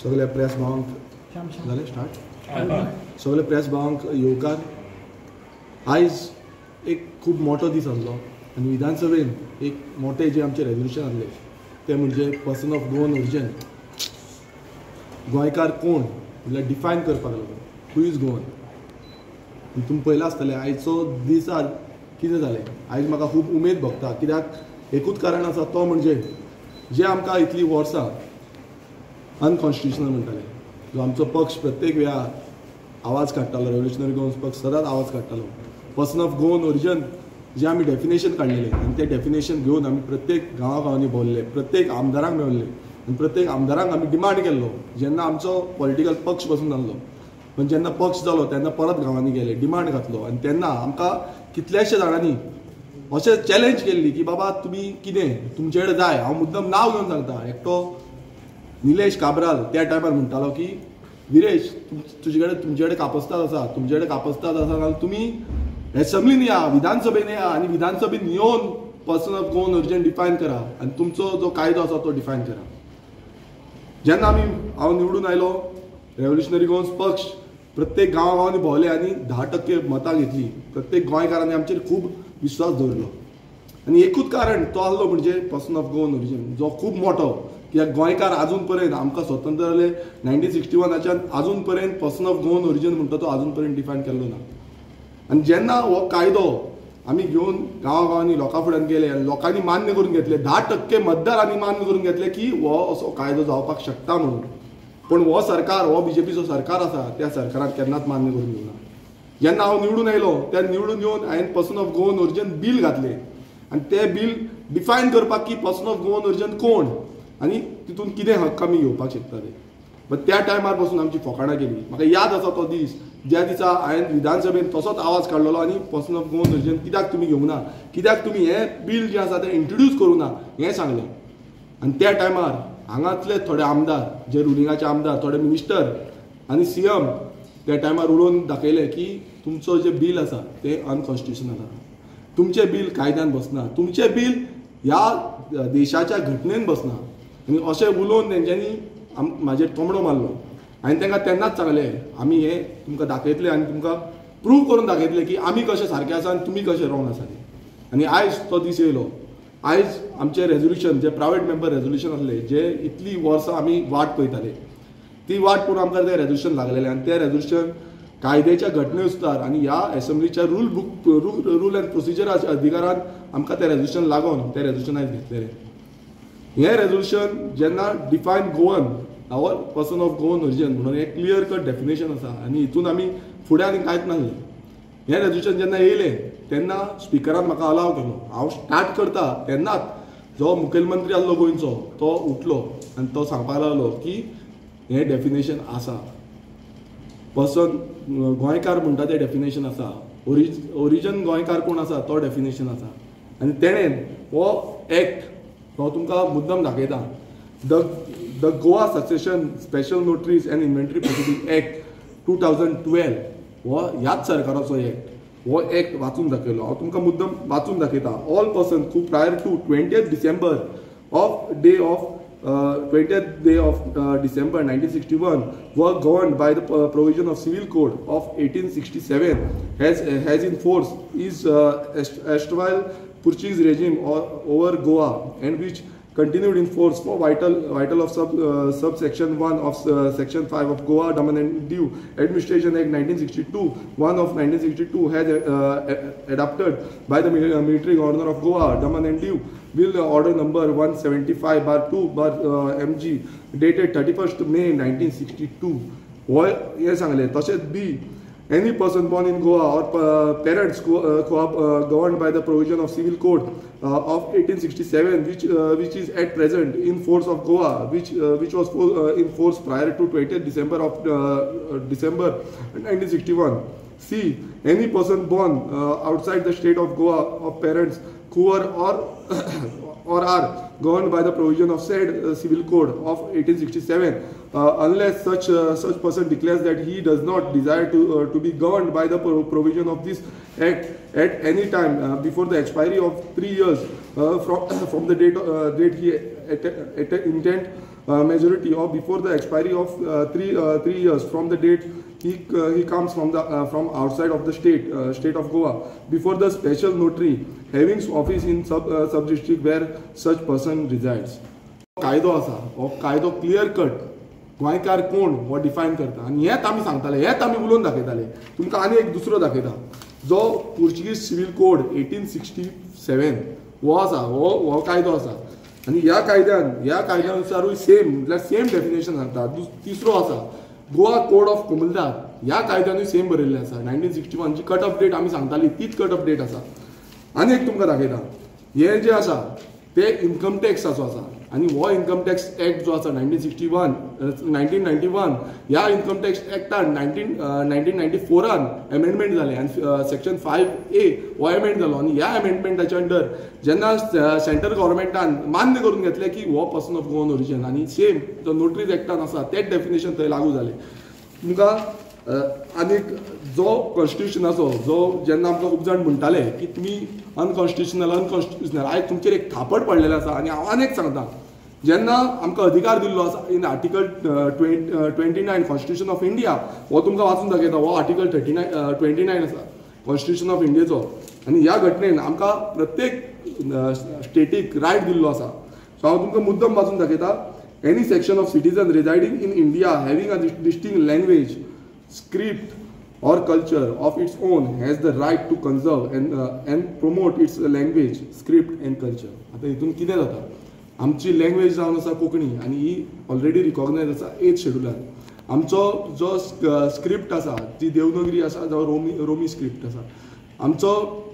सगळे प्रेस भावांक जालें स्टार्ट. सगळे प्रेस भावांक येवकार. आयज एक खूब मोठो दीस आसलो आनी विधानसभेन एक मोठे जे आमचे रेजोल्युशन आसले ते म्हणजे पर्सन ऑफ गोवन ओरिजिन. गोंयकार कोण म्हळ्यार डिफायन करपाक लागलो हू इज गोवन. तुमी पळयलां आसतलें आयचो दिसार कितें जालें. आयज म्हाका खूब उमेद भोगता कित्याक एकूच कारण आसा तो म्हणजे जे आमकां इतलीं वर्सां अनकॉन्स्टिट्युशनल म्हणटाले, जो आमचो पक्ष प्रत्येक वेळार आवाज काडटालो, रेव्होल्युशनरी गोवन पक्ष सदांच आवाज काडटालो. पर्सन ऑफ गोवन ओरिजिन जे आमी डेफिनेशन काडलेलें आनी तें डेफिनेशन घेवन आमी प्रत्येक गांवांनी भोंवले, प्रत्येक आमदारांक मेळ्ळे आनी प्रत्येक आमदारांक आमी डिमांड केल्लो. जेन्ना आमचो पॉलिटिकल पक्ष बसून नासलो पण जेन्ना पक्ष जालो तेन्ना परत गांवांनी गेले, डिमांड घातलो आनी तेन्ना आमकां कितल्याशे जाणांनी अशें चॅलेंज केल्ली की बाबा तुमी कितें तुमचे कडेन जाय. हांव मुद्दम नांव घेवन सांगता. एकटो निलेश काब्राल त्या टायमार म्हणटालो की विरेश तुमचे कडेन कापस्ताद आसा, तुमचे कडेन कापस्ताद आसा जाल्यार तुमी एसेंब्लीन या, विधानसभेन या आनी विधानसभेन येवन person of Goan origin define करा आनी तुमचो जो कायदो आसा तो डिफायन करा. जेन्ना हांव निवडून आयलो, रेव्होल्युशनरी गोवन पक्ष प्रत्येक गांवांनी भोंवले आनी 10% मतां घेतली. प्रत्येक गोंयकारांनी आमचेर खूब विश्वास दवरलो आनी एकूच कारण तो आसलो म्हणजे पर्सन ऑफ गोवन ओरिजिन, जो खूब मोठो. कित्याक गोंयकार आजून पर्यंत आमकां स्वतंत्र जालें 1961च्यान आजून पर्यंत पर्सन ऑफ गोवन ओरिजिन म्हणटा तो आजून पर्यंत डिफायन केल्लो ना. आनी जेन्ना हो कायदो आमी घेवन गांवांनी लोकां फुड्यान गेले आनी लोकांनी मान्य करून घेतले, 10% मतदारांनी मान्य करून घेतले की हो असो कायदो जावपाक शकता म्हणून. पण हो सरकार, हो बीजेपीचो सरकार आसा, त्या सरकारान केन्नाच मान्य करून घेवना. जेन्ना हांव निवडून आयलो त्या निवडून येवन हांवें person of Goan origin bill घातलें आनी तें बील डिफायन करपाक की पर्सन ऑफ गोवन ओरिजिन कोण आनी तितून कितें हक्क आमी घेवपाक शकता ते. बट त्या टायमार पासून आमची फकाणां केली. म्हाका याद आसा तो दीस ज्या दिसा हांवें विधानसभेन तसोच आवाज काडलेलो आनी पर्सन ऑफ गोवन ओरिजिन कित्याक तुमी घेवना, कित्याक तुमी हें बील जें आसा तें इंट्रोड्यूस करूना हें सांगलें. आनी त्या टायमार हांगातले थोडे आमदार, जे रुलिंगाचे आमदार, थोडे मिनिस्टर आनी सीएम त्या टायमार उलोवन दाखयलें की तुमचो जे बील आसा तें अनकॉन्स्टिट्युशनल आसा, तुमचें बील कायद्यान बसना, तुमचें बील ह्या देशाच्या घटनेन बसना. आनी अशें उलोवन तेंच्यांनी म्हाजेर तोमडो मारलो. हांवें तांकां तेन्नाच सांगलें आमी हें तुमकां दाखयतले आनी तुमकां प्रूव करून दाखयतले की आमी कशे सारके आसा आनी तुमी कशे रॉंग आसा ते. आनी आयज तो दीस येयलो. आयज आमचे रेजोल्युशन, जे प्रायवेट मेंबर रेजोल्युशन आसले, जे इतली वर्सां आमी वाट पळयताले, ती वाट पळोवन आमकां तें रेजोल्युशन लागलेलें आनी तें रेजोल्युशन कायद्याच्या घटनेनुसार आनी ह्या एसेंब्लीच्या रूल एंड प्रोसिजराच्या अधिकारान आमकां तें रेजोल्युशन लागून तें रेजोल्युशन आयज घेतलेलें. हें रेजोल्युशन जेन्ना define Goan our person of Goan origin म्हणून एक क्लियर कट डेफिनेशन आसा आनी हितून आमी फुडें आनी कांयच नासलें. हें रेजोल्युशन जेन्ना येयलें तेन्ना स्पिकरान म्हाका अलाव केलो. हांव स्टार्ट करता तेन्नाच जो मुखेलमंत्री आसलो गोंयचो तो उठलो आनी तो सांगपाक लागलो की हें डेफिनेशन आसा, पर्सन गोंयकार म्हणटा तें डेफिनेशन आसा, ओरिजिन गोंयकार कोण आसा तो डेफिनेशन आसा. आनी तेणेन हो एक्ट तो तुमकां मुद्दम दाखयता. The Goa succession special notaries and inventory proceeding act 2012 हो ह्याच सरकाराचो एक्ट. हो एक्ट वाचून दाखयलो. हांव तुमकां मुद्दम वाचून दाखयता. All person who prior to 20th December of 20th day of December 1961 were governed by the provision of Civil Code of 1867 has in force is erstwhile Portuguese regime over Goa and which continued in force for vital of subsection 1 of section 5 of Goa Daman and Diu Administration Act 1962. 1 of 1962 has adopted by the military governor of Goa Daman and Diu will order number 175/2/MG dated 31st May 1962. हे सांगले. तशेंच बी any person born in Goa or parents governed by the provision of Civil Code of 1867 which is at present in force of Goa which was in force prior to 20th December 1961. C. Any person born outside the state of Goa of parents who are or are governed by the provision of said Civil Code of 1867 unless such person declares that he does not desire to be governed by the provision of this act at any time before the expiry of 3 years from the date he intend majority or before the expiry of 3 years from the date he comes from outside of the state of Goa, before the special notary having office in sub district where such person resides. कायदो आसा हो कायदो clear cut गोंयकार कोण हो define करता आनी हेच आमी सांगताले, हेच आमी उलोवन दाखयताले. तुमकां आनी एक दुसरो दाखयता जो पोर्चुगीज सिव्हिल कोड 1867 हो आसा, हो कायदो आसा आनी ह्या कायद्यानुसारूय सेम डेफिनेशन सांगता. तिसरो आसा गोवा कोड ऑफ कोमुलदार, ह्या कायद्यानूय सेम बरयल्लें आसा. 1961 जी कट ऑफ डेट आमी सांगताली तीच कट ऑफ डेट आसा. आनी एक तुमकां दाखयता, हे जे आसा ते इन्कम टॅक्साचो आसा आनी हो इन्कम टॅक्स एक्ट जो आसा 1991 ह्या इन्कम टॅक्स एक्टान 1994 एमेंडमेंट जालें आनी सेक्शन 5A हो एमेंड जालो आनी ह्या एमेंडमेंटाच्या अंडर जेन्ना सेंट्रल गव्हर्मेंटान मान्य करून घेतलें की हो पर्सन ऑफ गोवन ओरिजिन आनी सेम जो नोटरीज एक्टान आसा तेच डेफिनेशन थंय लागू जालें. तुमकां आनीक जो कॉन्स्टिट्युशनाचो जो जेन्ना आमकां खूब जाण म्हणटाले की तुमी अनकॉन्स्टिट्युशनल आयज तुमचेर एक थापट पडलेलें आसा आनी हांव आनीक सांगता, जेन्ना आमकां अधिकार दिल्लो आसा in article 29 constitution of India, हो तुमकां वाचून दाखयता, हो आर्टिकल 29 आसा कॉन्स्टिट्युशन ऑफ इंडियेचो आनी ह्या घटनेन आमकां प्रत्येक स्टेटीक रायट दिल्लो आसा. सो हांव तुमकां मुद्दम वाचून दाखयता. Any section of citizen residing in India having a distinct language, script or culture of its own has the right to conserve and promote its language, script and culture. आता हितून कितें जाता, आमची लँग्वेज जावन आसा कोंकणी आनी ही ऑलरेडी रिकॉग्नायज आसा 8th शेड्युलार. आमचो जो स्क्रिप्ट आसा ती देवनागरी आसा जावं रोमी स्क्रिप्ट आसा. आमचो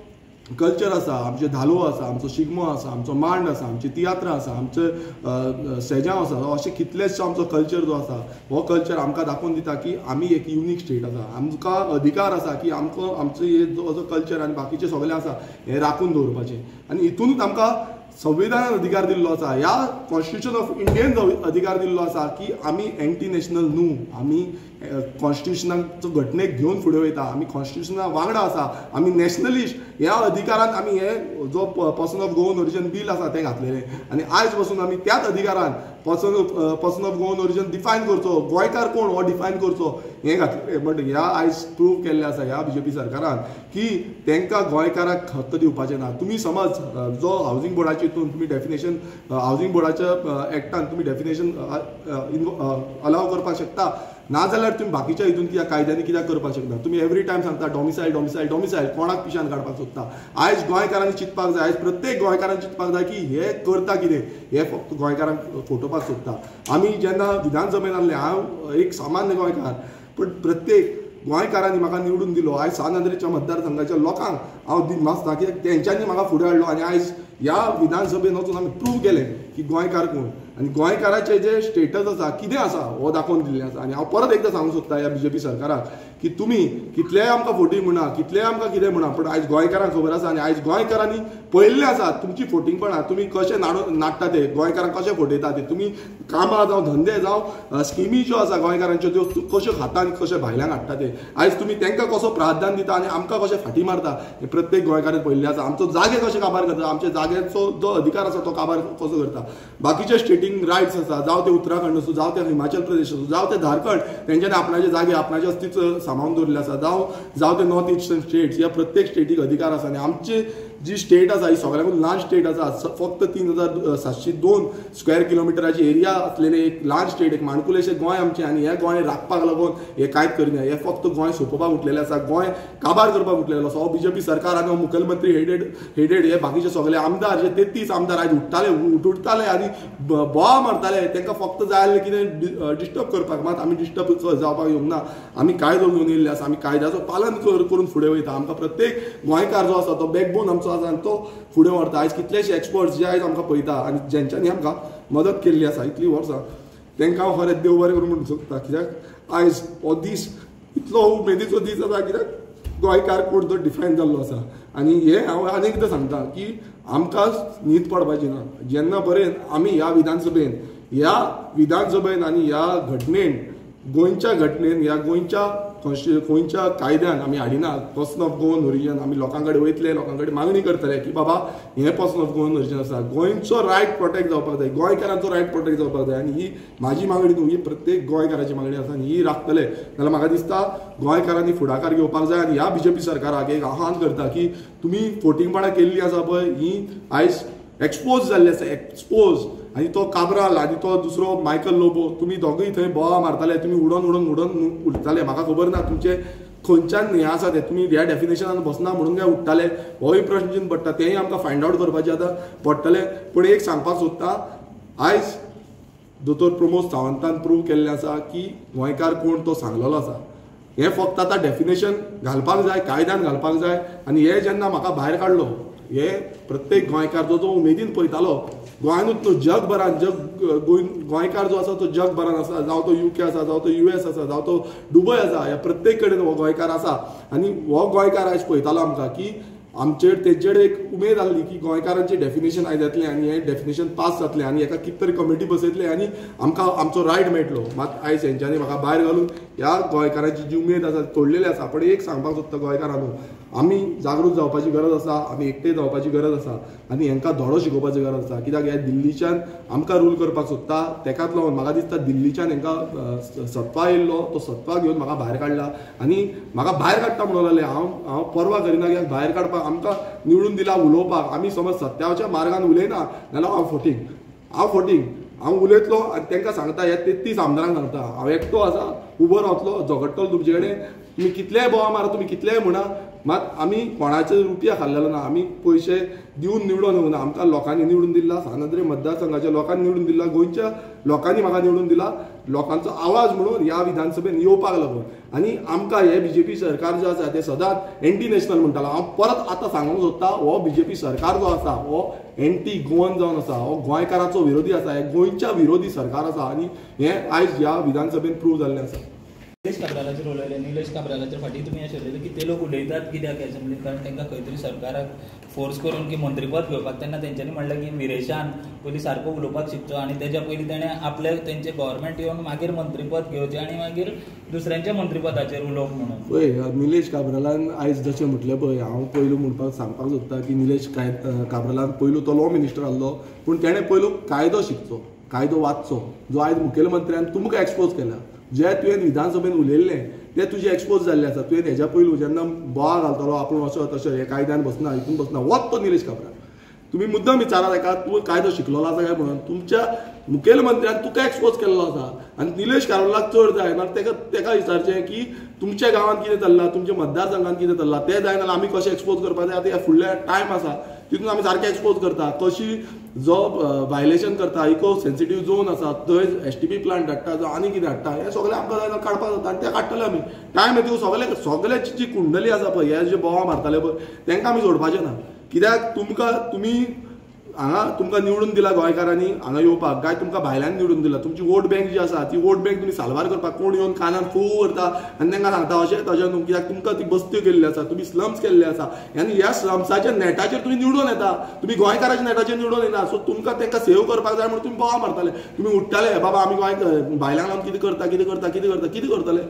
कल्चर आसा, आमचे धालो आसा, आमचो शिगमो आसा, आमचो मांड आसा, आमची तियात्रां आसा, आमचे सेजांव आसा, अशें कितलेशे आमचो कल्चर जो आसा हो कल्चर आमकां दाखोवन दिता की आमी एक युनीक स्टेट आसा. आमकां अधिकार आसा की आमचो हे जो कल्चर आनी बाकीचे सगळे आसा हे राखून दवरपाचें आनी हितूनूच आमकां संविधानान अधिकार दिल्लो आसा, ह्या कॉन्स्टिट्युशन ऑफ इंडियन अधिकार दिल्लो आसा की आमी एंटी नॅशनल न्हू, आमी कॉन्स्टिट्युशनाचो घटनेक घेवन फुडें वयता, आमी कॉन्स्टिट्युशना वांगडा आसा, आमी नॅशनलिस्ट. ह्या अधिकारान आमी हे जो पर्सन ऑफ गोवन ओरिजिन बील आसा तें घातलेलें आनी आयज पासून आमी त्याच अधिकारान person of Goan origin define करचो, गोंयकार कोण हो डिफायन करचो हें घातलेलें. बट ह्या आयज प्रूव केल्लें आसा ह्या BJP सरकारान की तांकां गोंयकाराक हक्क दिवपाचें ना. तुमी समज जो हावजींग बोर्डाचे हितून तुमी डेफिनेशन हावजींग बोर्डाच्या एक्टान तुमी डेफिनेशन अलाव करपाक शकता, नाजाल्यार तुमी बाकीच्या हितून कित्याक कायद्यांनी कित्याक करपाक शकता. तुमी एवरी टायम सांगता डॉमिसायल कोणाक पिशान काडपाक सोदता. आयज गोंयकारांनी चिंतपाक जाय, आयज प्रत्येक गोंयकारान चिंतपाक जाय की हे करता कितें, हे फक्त गोंयकारांक फोटोवपाक सोदता. आमी जेन्ना विधानसभेन आहले, हांव एक सामान्य गोंयकार, पण प्रत्येक गोंयकारांनी म्हाका निवडून दिलो. आयज सानंद्रेच्या मतदारसंघाच्या लोकांक हांव दिसता की तेंच्यांनी म्हाका फुडें हाडलो आनी आयज ह्या विधानसभेन वचून आमी प्रूव केलें की गोंयकार कोण आनी गोंयकाराचें जें स्टेटस आसा कितें आसा हो दाखोवन दिल्लें आसा. आनी हांव परत एकदां सांगूंक सोदता ह्या BJP सरकाराक की तुमी कितलेय आमकां फोटींग म्हणा, कितलेय आमकां कितें म्हणा, पण आयज गोंयकारांक खबर आसा आनी आयज गोंयकारांनी पळयल्लें आसा तुमची फोटींगपणां, तुमी कशें नाडटा ते गोंयकारांक कशें फोटयता ते. तुमी कामां जावं धंदे जावं स्किमी ज्यो आसा गोंयकारांच्यो त्यो कश्यो खाता आनी कशें भायल्यांक हाडटा ते. आयज तुमी तांकां कसो प्राधान्य दिता आनी आमकां कशें फाटीं मारता हें प्रत्येक गोंयकारान पळयल्लें आसा. आमचो जागे कशे काबार करता, आमच्या जाग्याचो जो अधिकार आसा तो काबार कसो करता. बाकीचे स्टेटींग रायट्स आसा, जावं ते उत्तराखंड आसूं, जावं ते हिमाचल प्रदेश आसूं, जावं ते झारखंड, तेंच्यांनी आपणाचे जागे आपणाचे अस्तित्व सांबाळून दवरलें आसा, जावं ते नॉर्थ इस्टर्न स्टेट्स, ह्या प्रत्येक स्टेटीक अधिकार आसा. आनी आमचे जी स्टेट आसा ही सगळ्यांकून ल्हान स्टेट आसा, फक्त 3702 स्क्वेअर किलोमिटराची एरिया असलेले एक ल्हान स्टेट, एक माणकुलेशें गोंय आमचें. आनी हें गोंय राखपाक लागून हे कांयच करिना, हे फक्त गोंय सोंपोवपाक उठलेलें आसा, गोंय काबार करपाक उठलेलो आसा. हो BJP सरकार आनी हो मुखेलमंत्री हेडेड हे बाकीचे सगळे आमदार, जे 33 आमदार आयज उठताले आनी बोवा मारताले, तांकां फक्त जाय आसलें कितें डिस्टर्ब करपाक. मात आमी डिस्टर्ब जावपाक येवंक ना. आमी कायदो घेवन येयल्ले आसा, आमी कायद्याचो पालन करून फुडें वयता. आमकां प्रत्येक गोंयकार जो आसा तो बॅकबोन आमचो आसा आनी तो फुडें व्हरता. आयज कितलेशे एक्सपर्ट्स जे आयज आमकां पळयता आनी जेंच्यांनी आमकां मदत केल्ली आसा इतलीं वर्सां, तांकां हांव खरेंच देव बरें करून म्हणूंक सोदता. कित्याक आयज हो दीस इतलो उमेदीचो दीस आसा, कित्याक गोंयकार कोण तो डिफायन जाल्लो आसा. आनी हे हांव आनी एकदां सांगता की आमकां न्हीद पडपाची ना. जेन्ना परेन आमी ह्या विधानसभेन आनी ह्या घटनेन, गोंयच्या घटनेन, ह्या गोंयच्या गोंयच्या कायद्यान आमी हाडिना पर्सन ऑफ गोवन ओरिजिन. आमी लोकां कडेन वयतले, लोकां कडेन मागणी करतले की बाबा हें पर्सन ऑफ गोवन ओरिजिन आसा. गोंयचो रायट प्रोटेक्ट जावपाक जाय, गोंयकारांचो रायट प्रोटेक्ट जावपाक जाय. आनी ही म्हाजी मागणी न्हू, ही प्रत्येक गोंयकाराची मागणी आसा. आनी ही राखतले जाल्यार म्हाका दिसता गोंयकारांनी फुडाकार घेवपाक जाय. आनी ह्या बीजेपी सरकाराक एक आव्हान करता की तुमी फोटिंगपणां केल्ली आसा पळय ही आयज एक्सपोज जाल्ली आसा, एक्सपोज. आनी तो काब्राल आनी तो दुसरो मायकल लोबो तुमी दोगूय थंय बोवा मारताले, तुमी उडोवन उडताले. म्हाका खबर ना तुमचे खंयच्यान हें आसा तें, तुमी ह्या डेफिनेशनान बसना म्हणून काय उठताले होय प्रश्न चिन्न पडटा. तेंय आमकां फायंड आवट करपाचें आतां पडटलें. पूण एक सांगपाक सोदतां, आयज दोतोर प्रमोद सावंतान प्रूव केल्लें आसा की गोंयकार कोण तो सांगलेलो आसा. हें फक्त आतां डेफिनेशन घालपाक जाय, कायद्यान घालपाक जाय. आनी हे जेन्ना म्हाका भायर काडलो, हे प्रत्येक गोंयकार जो उमेदीन पळयतालो गोंयानूच न्हू जगभरान, गोंयकार जो आसा तो जगभरान आसा, जावं तो UK आसा, जावं तो US आसा, जावं तो दुबय आसा, ह्या प्रत्येक कडेन हो गोंयकार आसा. आनी हो गोंयकार आयज पळयतालो आमकां की तेंचेर एक उमेद आसली की गोंयकारांचें डेफिनेशन आयज येतलें आनी हें डेफिनेशन पास जातलें आनी हेका कितें तरी कमिटी बसयतले आनी आमकां आमचो रायट मेळटलो. मात आयज हेंच्यांनी म्हाका भायर घालून ह्या गोंयकारांची जी उमेद आसा तोडलेली आसा. पण एक सांगपाक सोदता गोंयकारांनो, आमी जागृत जावपाची गरज आसा, आमी एकठांय जावपाची गरज आसा आनी हेंकां धडो शिकोवपाची गरज आसा. कित्याक हे दिल्लीच्यान आमकां रूल करपाक सोदता, तेकाच लागून म्हाका दिसता दिल्लीच्यान हेंकां सत्वा येयल्लो, तो सत्वा घेवन म्हाका भायर काडला. आनी म्हाका भायर काडटा म्हणून लागलें, हांव परवा करिना. कित्याक भायर काडपाक आमकां निवडून दिला उलोवपाक. आमी समज सत्याच्या मार्गान उलयना जाल्यार हांव फोटींग हांव उलयतलो आनी तांकां सांगता, हे 33 आमदारांक सांगता हांव एकटो आसा, उबो रावतलो, झगडटलो तुमचे कडेन. तुमी कितलेय बोवा मारा, तुमी कितलेय म्हणा, मात आमी कोणाचे रुपया खाल्लेलो ना, आमी पयशे दिवन निवडून येवना. आमकां लोकांनी निवडून दिला, सानंद्रे मतदारसंघाच्या लोकांनी निवडून दिला, गोंयच्या लोकांनी म्हाका निवडून दिला, लोकांचो आवाज म्हणून ह्या विधानसभेन येवपाक लागून. आनी आमकां हे बीजेपी सरकार जो आसा तें सदांच एंटी नॅशनल म्हणटालो. हांव परत आतां सांगूंक सोदता, हो बीजेपी सरकार जो आसा हो एंटी गोवन जावन आसा, हो गोंयकाराचो विरोधी आसा, हे गोंयच्या विरोधी सरकार आसा. आनी हें आयज ह्या विधानसभेन प्रूव जाल्लें आसा. निलेश काब्रालाचेर उलयले, निलेश काब्रालाचेर फाटीं तुमी अशें उलयलें की ते लोक उलयतात कित्याक एसेंब्लींत, कारण तांकां खंय तरी सरकाराक फोर्स करून की मंत्रीपद घेवपाक. तेन्ना तेंच्यांनी म्हणलें की विरेशान पयलीं सारको उलोवपाक शिकचो आनी तेच्या पयलीं तेणें आपले तेंचें गव्हर्मेंट येवन मागीर मंत्रीपद घेवचें आनी मागीर दुसऱ्यांच्या मंत्रीपदाचेर उलोवप म्हणून. पळय निलेश काब्रालान आयज जशें म्हटलें पळय, हांव पयलू म्हणपाक सांगपाक सोदता की निलेश काब्रालान पयलू तो लॉ मिनिस्टर आसलो, पूण तेणें पयलू कायदो शिकचो, कायदो वाचचो. जो आयज मुखेलमंत्र्यान तुमकां एक्सपोज केला, जे तुवें विधानसभेन उलयल्लें तें तुजें एक्सपोज जाल्लें आसा. तुवें हेज्या पयलू जेन्ना बोवाळ घालतालो आपूण असो तशें हे कायद्यान बसना, हितून बसना, वच तो निलेश काब्राल. तुमी मुद्दम विचारा ताका तूं कायदो शिकलेलो आसा काय म्हणून. तुमच्या मुखेलमंत्र्यान तुका एक्सपोज केल्लो आसा आनी निलेश काब्रालाक चड जाय ना तेका विचारचें की तुमच्या गांवांत कितें चल्लां, तुमच्या मतदारसंघात कितें चल्लां तें जाय नाल्यार आमी कशें एक्सपोज करपाक जाय. आतां हे फुडले टायम आसा तितून आमी सारकें एक्सपोज करता. कशी जो वायलेशन करता, इको सेन्सिटीव झोन आसा थंय STP प्लांट हाडटा, जो आनी कितें हाडटा, हें सगळें आमकां जाय काडपाक जाता आनी तें काडटले आमी. टायम येतून सगळ्याची जी कुंडली आसा पळय, हे जे बोवाळ मारताले पळय तांकां आमी सोडपाचें ना. कित्याक तुमी हांगा तुमकां निवडून दिला गोंयकारांनी हांगा येवपाक, काय तुमकां भायल्यान निवडून दिला. तुमची वोट बँक जी आसा ती वोट बँक तुमी साल्वार करपाक कोण येवन कानान फू करता आनी तांकां सांगता अशें तशें न्हू. कित्याक तुमकां ती बस्त्यो केल्ल्यो आसा, तुमी स्लम्स केल्ले आसा आनी ह्या स्लम्साच्या नेटाचेर तुमी निवडून येता, तुमी गोंयकाराच्या नेटाचेर निवडून येना. सो तुमकां तांकां सेव करपाक जाय म्हणून तुमी बोवाळ मारताले. तुमी उठताले बाबा आमी भायल्यांक लागून कितें करतले.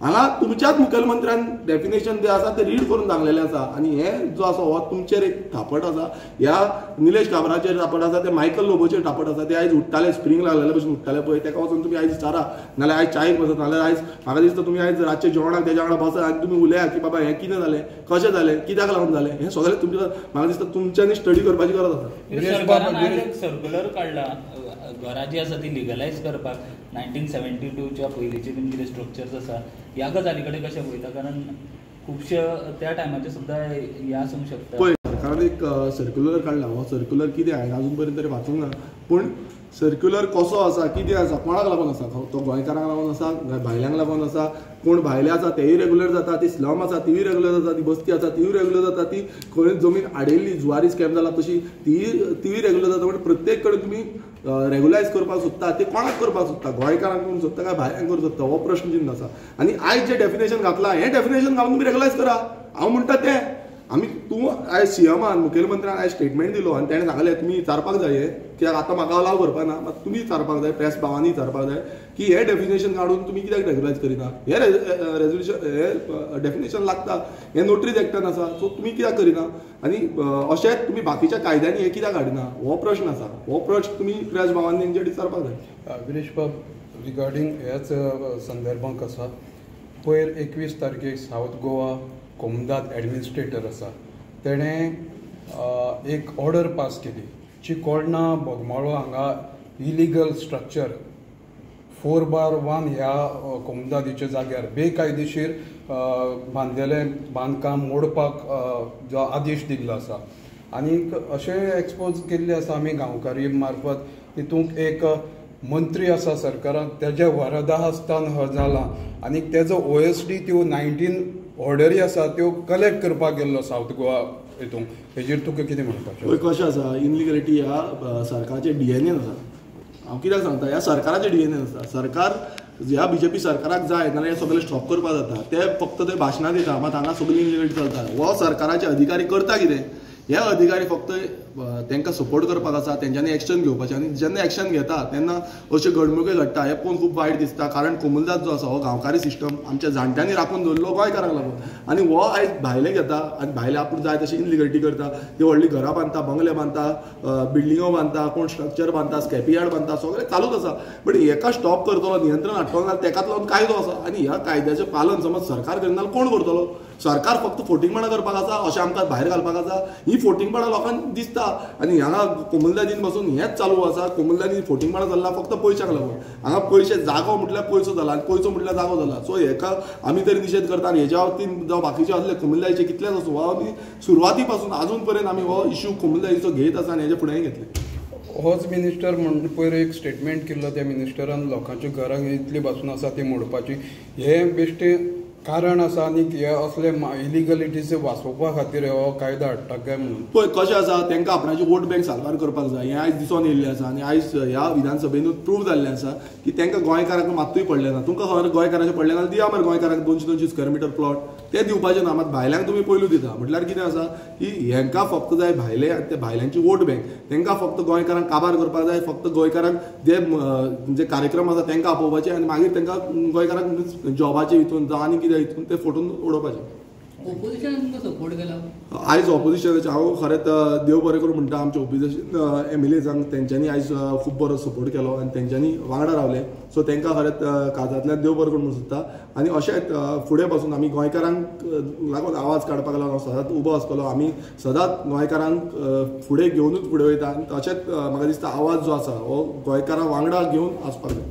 हांगा तुमच्याच मुखेलमंत्र्यान डेफिनेशन जें आसा तें रीड करून सांगलेलें आसा. आनी हें जो आसा हो तुमचेर एक थापट आसा, ह्या निलेश काब्राचेर थापट आसा, ते मायकल लोबोचेर थापट आसा. ते आयज उठताले स्प्रिंग लागलेले भशेन उठताले पळय, ताका वचून तुमी आयज विचारा, नाल्यार आयज चायेक बसत, नाल्यार आयज म्हाका दिसता तुमी आयज रातचे जेवणाक तेज्या वांगडा बसत आनी तुमी उलया की बाबा हें कितें जालें, कशें जालें, कित्याक लागून जालें. हें सगळें तुमच्या म्हाका दिसता तुमच्यांनी स्टडी करपाची गरज आसा. सरकारान आयज एक सर्क्युलर काडला घरां जी आसा ती लिगलायज करपाक. 1972च्या पयलींचे बीन कितें स्ट्रक्चर्स आसा ह्या गजाली कडेन कशें पळयता, कारण खुबशे त्या टायमाचे सुद्दां हें आसूंक शकता. पळय सरकारान एक सर्क्युलर काडला, हो सर्क्युलर कितें हांवें अजून पर्यंत तरी वाचूंक ना, पूण सर्क्युलर कसो आसा, कितें आसा, कोणाक लागून आसा, तो गोंयकारांक लागून आसा, भायल्यांक लागून आसा. कोण भायले आसा तेय रेग्युलर जाता, ती स्लम आसा तीय रेग्युलर जाता, ती बस्ती आसा तीय रेग्युलर जाता, ती खंय जमीन आडयल्ली जुवारी स्कॅम जाला तशी तीय रेग्युलर जाता. म्हणजे प्रत्येक कडेन तुमी रेग्युलायज करपाक सोदता, ते कोणाक करपाक सोदता, गोंयकारांक करूंक सोदता काय भायल्यांक करूंक सोदता, हो प्रश्न चिन्ह आसा. आनी आयज जें डेफिनेशन घातला हें डेफिनेशन घालून तुमी रेग्युलायज करा. हांव म्हणटा तें आमी तूं आयज सीएमान मुखेलमंत्र्यान आयज स्टेटमेंट दिलो आनी ताणें सांगलें तुमी विचारपाक जाय कित्याक आतां म्हाका अलाव करपा ना मात तुमी विचारपाक जाय प्रेस भावांनी विचारपाक जाय की हे डेफिनेशन काडून तुमी कित्याक रेग्युलायज करिना हे रेजोल्युशन हे डेफिनेशन लागता हे नोटरीज एक्टान आसा सो तुमी कित्याक करिना आनी अशेंच तुमी बाकीच्या कायद्यांनी हे कित्याक हाडिना हो प्रश्न आसा हो प्रश्न तुमी प्रेस भावांनी तेंचेर विचारपाक जाय. विनेश बाब रिगार्डींग ह्याच संदर्भांक आसा पयर 21 तारखेक सावथ गोवा कोमदाद एडमिनिस्ट्रेटर आसा तेणें एक ऑर्डर पास केली चिकोळणा बोगमाळो हांगा इलिगल स्ट्रक्चर 4/1 ह्या कोमदादीच्या जाग्यार बेकायदेशीर बांदलेलें बांदकाम मोडपाक जो आदेश दिल्लो आसा आनी अशें एक्सपोज केल्ले आसा आमी गांवकारी मार्फत तितूंत एक मंत्री आसा सरकारान तेज्या वरदा आसतान हो जाला आनी तेजो OSD त्यो 19 ऑर्डरी आसा त्यो कलेक्ट करपाक गेल्लो सावथ गोवा हितून हेजेर तुका कितें म्हणपाचें? कशें आसा इनलिगलिटी ह्या सरकाराचे DNA आसा. हांव कित्याक सांगता ह्या सरकाराचे DNA आसा. सरकार ह्या BJP सरकाराक जाय नाल्यार हे सगळें स्टॉप करपाक जाता ते फक्त ते भाशणां दिता मात हांगा सगळी इनलिगलिटी चलता. हो सरकाराचे अधिकारी करता कितें हे अधिकारी फक्त तांकां सपोर्ट करपाक आसा तेंच्यांनी एक्शन घेवपाचें आनी जेन्ना एक्शन घेता तेन्ना अश्यो घडणुको घडटा हे पळोवन खूब वायट दिसता कारण कोमुलदाद जो आसा हो गांवकारी सिस्टम आमच्या जाणट्यांनी राखून दवरलो गोंयकारांक लागून आनी हो आयज भायले घेता आनी भायले आपूण जाय तशी इनलिगलिटी करता ती व्हडली घरां बांदता बंगले बांदता बिल्डिंगो बांदता कोण स्ट्रक्चर बांदता स्कॅपी यार्ड बांदता सगळें चालूच आसा बट हेका स्टॉप करतलो नियंत्रण हाडटलो जाल्यार तेकाच लागून कायदो आसा आनी ह्या कायद्याचें पालन समज सरकार करिना जाल्यार कोण करतलो? सरकार फक्त फोटिंगपणां करपाक आसा अशें आमकां भायर घालपाक आसा ही फोटिंगपणां लोकांक दिसता आनी हांगा कोमुलदादीन पासून हेंच चालू आसा कोमुलदादीन फोटिंगपणां जाल्ला फक्त पयशांक लागून हांगा पयशे जागो म्हटल्यार पयसो जाला आनी पयसो म्हटल्यार जागो जाला सो हेका आमी तरी निशेध करता आनी हेच्या बाबतींत जावं बाकीचे असले कोमुलदादीचे कितलेच आसूं हो आमी सुरवाती पासून आजून पर्यंत आमी हो इश्यू कोमुलदादीचो घेयत आसा आनी हेजे फुडेंय घेतले. होच मिनिस्टर म्हणून पयर एक स्टेटमेंट केल्लो त्या मिनिस्टरान लोकांच्या घरांक इतली पासून आसा ती मोडपाची हे बेश्टे कारण आसा आनी हे असले इलिगलिटीज वाचोवपा खातीर हो कायदो हाडटा काय म्हणून पळय कशें आसा तांकां आपणाची वोट बँक सारवार करपाक जाय हें आयज दिसून येयल्लें आसा आनी आयज ह्या विधानसभेनूच प्रूव जाल्लें आसा की तांकां गोंयकारांक मात्तूय पडलें ना तुमकां खबर गोंयकारांचें पडलें ना दिया मरे गोंयकारांक 200-200 स्क्वेअर मिटर प्लॉट ते दिवपाचें ना मात भायल्यांक तुमी पयलू दिता म्हटल्यार कितें आसा की हेंकां फक्त जाय भायले आनी ते भायल्यांची वोट बँक तांकां फक्त गोंयकारांक काबार करपाक जाय फक्त गोंयकारांक जे कार्यक्रम आसा तांकां आपोवपाचे आनी मागीर तांकां गोंयकारांक जॉबाचे हितून जावं आनी कितें हितून ते फोटून उडोवपाचें. ऑपोजिशन तुमकां सपोर्ट केला आयज ऑपोजिशनाचे हांव खरेंच देव बरें करूं म्हणटा आमच्या ऑपोजिशन MLAजांक तेंच्यांनी आयज खूब बरो सपोर्ट केलो आनी तेंच्यांनी वांगडा रावले सो तांकां खरेंच काळजांतल्यान देव बरें करूं म्हणून सोदता आनी अशेंच फुडें पासून आमी गोंयकारांक लागून आवाज काडपाक लागून हांव सदांच उबो आसतलो आमी सदांच गोंयकारांक फुडें घेवनूच फुडें वयता आनी तशेंच म्हाका दिसता आवाज जो आसा हो गोंयकारां वांगडा घेवन आसपाक जाय.